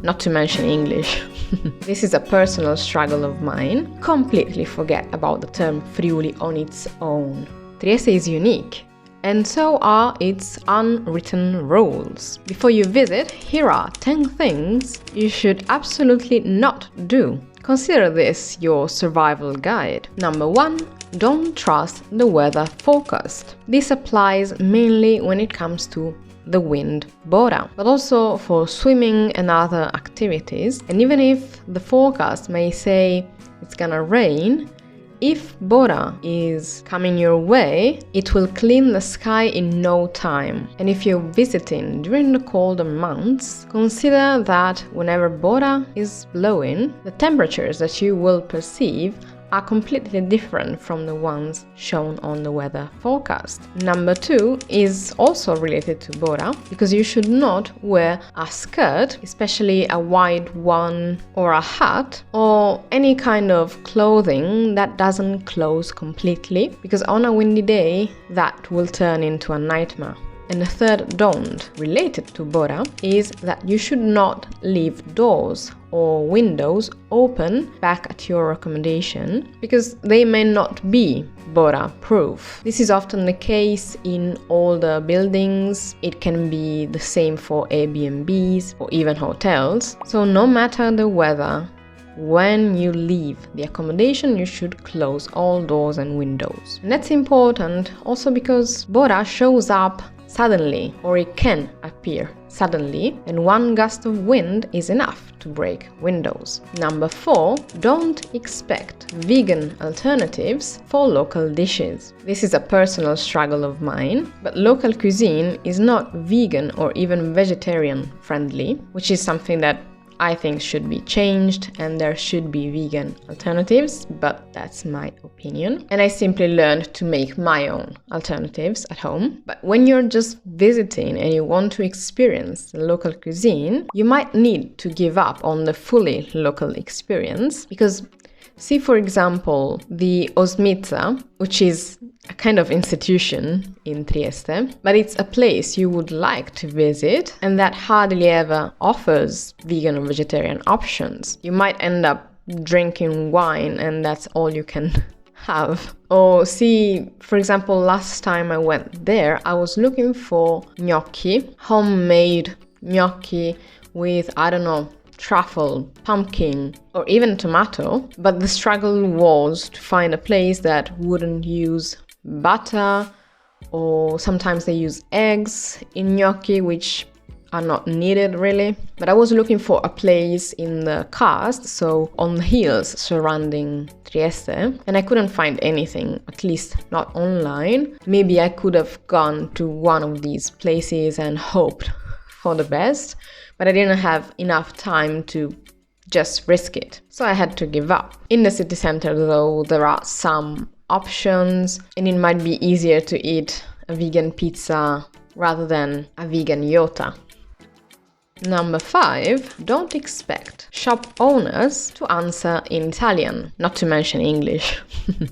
not to mention English. This is a personal struggle of mine. Completely forget about the term Friuli on its own. Trieste is unique, and so are its unwritten rules. Before you visit, here are 10 things you should absolutely not do. Consider this your survival guide. Number 1. Don't trust the weather forecast. This applies mainly when it comes to the wind Bora, but also for swimming and other activities. And even if the forecast may say it's gonna rain, if Bora is coming your way, it will clean the sky in no time. And if you're visiting during the colder months, consider that whenever Bora is blowing, the temperatures that you will perceive are completely different from the ones shown on the weather forecast. Number 2 is also related to Bora, because you should not wear a skirt, especially a wide one, or a hat, or any kind of clothing that doesn't close completely, because on a windy day that will turn into a nightmare. And the third don't, related to Bora, is that you should not leave doors or windows open back at your accommodation, because they may not be Bora proof. This is often the case in older buildings. It can be the same for Airbnbs or even hotels. So no matter the weather, when you leave the accommodation, you should close all doors and windows. And that's important also because Bora shows up suddenly, or it can appear suddenly, and one gust of wind is enough to break windows. Number 4, don't expect vegan alternatives for local dishes. This is a personal struggle of mine, but local cuisine is not vegan or even vegetarian friendly, which is something that I think should be changed, and there should be vegan alternatives, but that's my opinion. And I simply learned to make my own alternatives at home. But when you're just visiting and you want to experience the local cuisine, you might need to give up on the fully local experience, because see, for example, the Osmica, which is a kind of institution in Trieste, but it's a place you would like to visit and that hardly ever offers vegan or vegetarian options. You might end up drinking wine and that's all you can have. Or see, for example, last time I went there, I was looking for gnocchi, homemade gnocchi with, I don't know, truffle, pumpkin, or even tomato, but the struggle was to find a place that wouldn't use butter, or sometimes they use eggs in gnocchi, which are not needed really. But I was looking for a place in the karst, so on the hills surrounding Trieste, and I couldn't find anything, at least not online. Maybe I could have gone to one of these places and hoped for the best, but I didn't have enough time to just risk it, so I had to give up. In the city center though, there are some options, and it might be easier to eat a vegan pizza rather than a vegan iota. Number 5, don't expect shop owners to answer in Italian, not to mention English.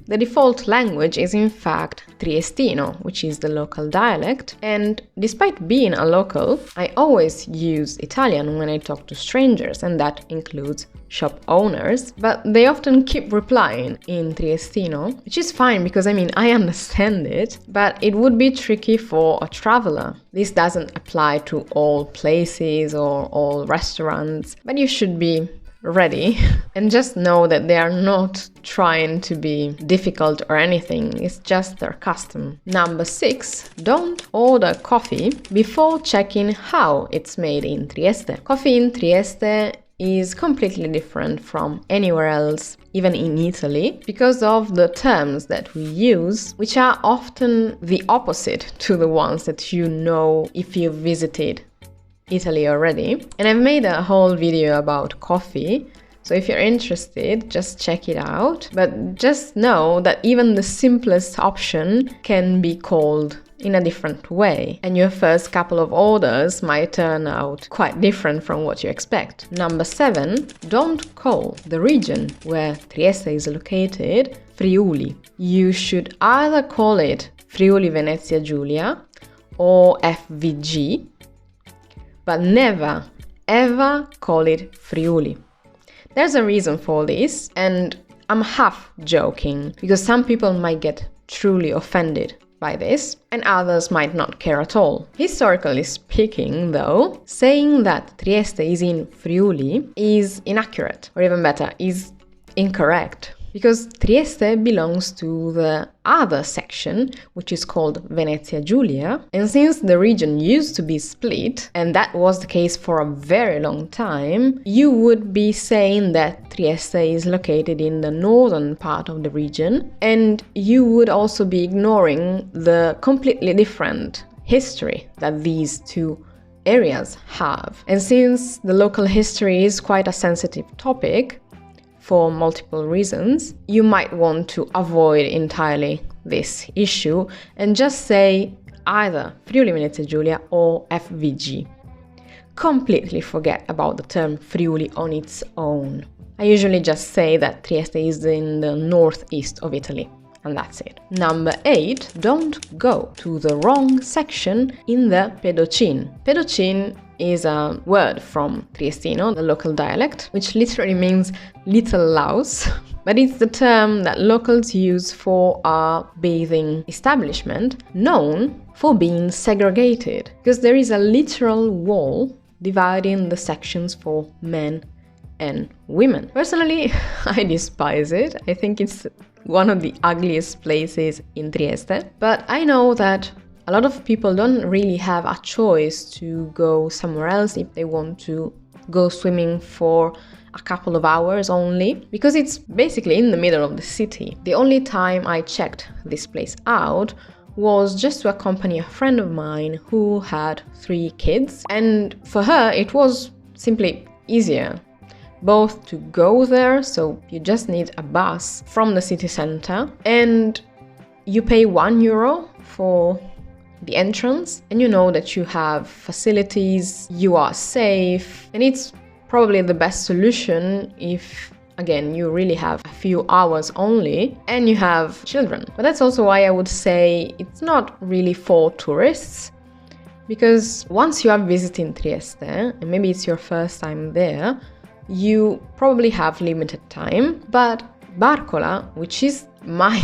The default language is in fact Triestino, which is the local dialect, and despite being a local, I always use Italian when I talk to strangers, and that includes shop owners, but they often keep replying in Triestino, which is fine because I understand it, but it would be tricky for a traveler. This doesn't apply to all places or all restaurants, but you should be ready and just know that they are not trying to be difficult or anything, it's just their custom. Number 6, don't order coffee before checking how it's made in Trieste. Coffee in Trieste is completely different from anywhere else, even in Italy, because of the terms that we use, which are often the opposite to the ones that you know if you visited Italy already. And I've made a whole video about coffee, so if you're interested, just check it out. But just know that even the simplest option can be called in a different way, and your first couple of orders might turn out quite different from what you expect. Number 7, don't call the region where Trieste is located Friuli. You should either call it Friuli Venezia Giulia or FVG, but never ever call it Friuli. There's a reason for this, and I'm half joking, because some people might get truly offended by this, and others might not care at all. Historically speaking, though, saying that Trieste is in Friuli is inaccurate, or even better, is incorrect. Because Trieste belongs to the other section, which is called Venezia Giulia, and since the region used to be split, and that was the case for a very long time, you would be saying that Trieste is located in the northern part of the region, and you would also be ignoring the completely different history that these two areas have. And since the local history is quite a sensitive topic, for multiple reasons, you might want to avoid entirely this issue and just say either Friuli Venezia Giulia or FVG. Completely forget about the term Friuli on its own. I usually just say that Trieste is in the northeast of Italy, and that's it. Number 8, don't go to the wrong section in the Pedocin. Pedocin is a word from Triestino, the local dialect, which literally means little louse, but it's the term that locals use for a bathing establishment known for being segregated, because there is a literal wall dividing the sections for men and women. Personally, I despise it. I think it's one of the ugliest places in Trieste, but I know that a lot of people don't really have a choice to go somewhere else if they want to go swimming for a couple of hours only, because it's basically in the middle of the city. The only time I checked this place out was just to accompany a friend of mine who had 3 kids, and for her it was simply easier both to go there, so you just need a bus from the city center, and you pay €1 for the entrance, and you know that you have facilities, you are safe, and it's probably the best solution if, again, you really have a few hours only and you have children. But that's also why I would say it's not really for tourists, because once you are visiting Trieste, and maybe it's your first time there, you probably have limited time, but Barcola, which is my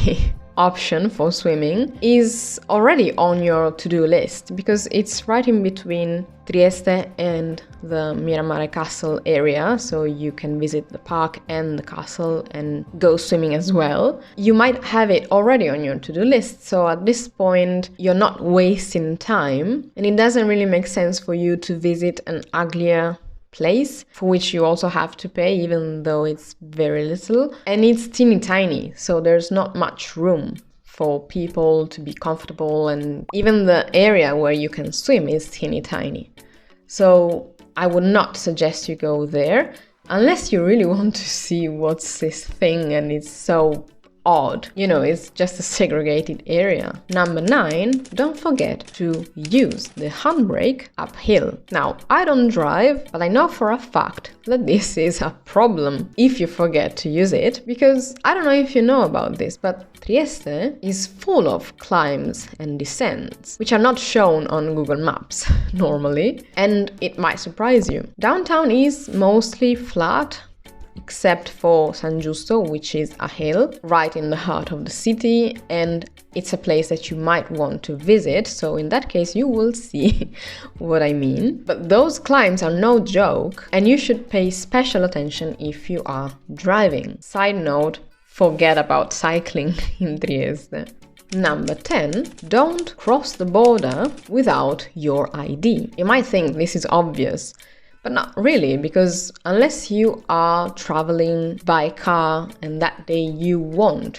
option for swimming, is already on your to-do list because it's right in between Trieste and the Miramare Castle area, so you can visit the park and the castle and go swimming as well. You might have it already on your to-do list, so at this point you're not wasting time, and it doesn't really make sense for you to visit an uglier place for which you also have to pay, even though it's very little, and it's teeny tiny, so there's not much room for people to be comfortable, and even the area where you can swim is teeny tiny. So I would not suggest you go there unless you really want to see what's this thing and it's so odd. You know, it's just a segregated area. Number 9, don't forget to use the handbrake uphill. Now, I don't drive, but I know for a fact that this is a problem if you forget to use it, because I don't know if you know about this, but Trieste is full of climbs and descents, which are not shown on Google Maps normally, and it might surprise you. Downtown is mostly flat, except for San Giusto, which is a hill right in the heart of the city, and it's a place that you might want to visit, so in that case you will see what I mean. But those climbs are no joke, and you should pay special attention if you are driving. Side note, forget about cycling in Trieste. Number 10, don't cross the border without your ID. You might think this is obvious, but not really, because unless you are traveling by car and that day you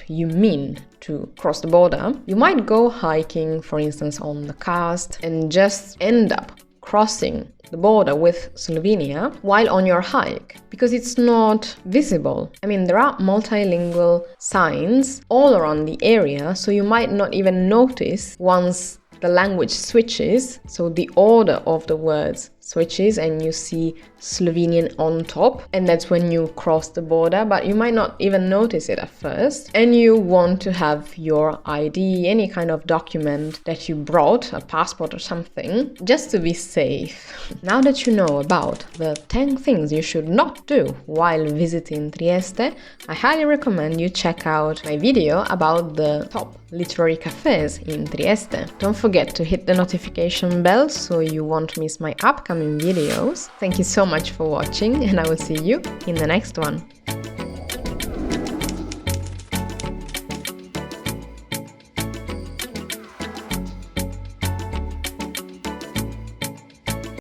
mean to cross the border, you might go hiking, for instance, on the Karst and just end up crossing the border with Slovenia while on your hike, because it's not visible. I mean, there are multilingual signs all around the area, so you might not even notice once the language switches, so the order of the words switches and you see Slovenian on top, and that's when you cross the border, but you might not even notice it at first. And you want to have your ID, any kind of document that you brought, a passport or something, just to be safe. Now that you know about the 10 things you should not do while visiting Trieste, I highly recommend you check out my video about the top literary cafes in Trieste. Don't forget to hit the notification bell so you won't miss my upcoming videos. Thank you so much for watching, and I will see you in the next one.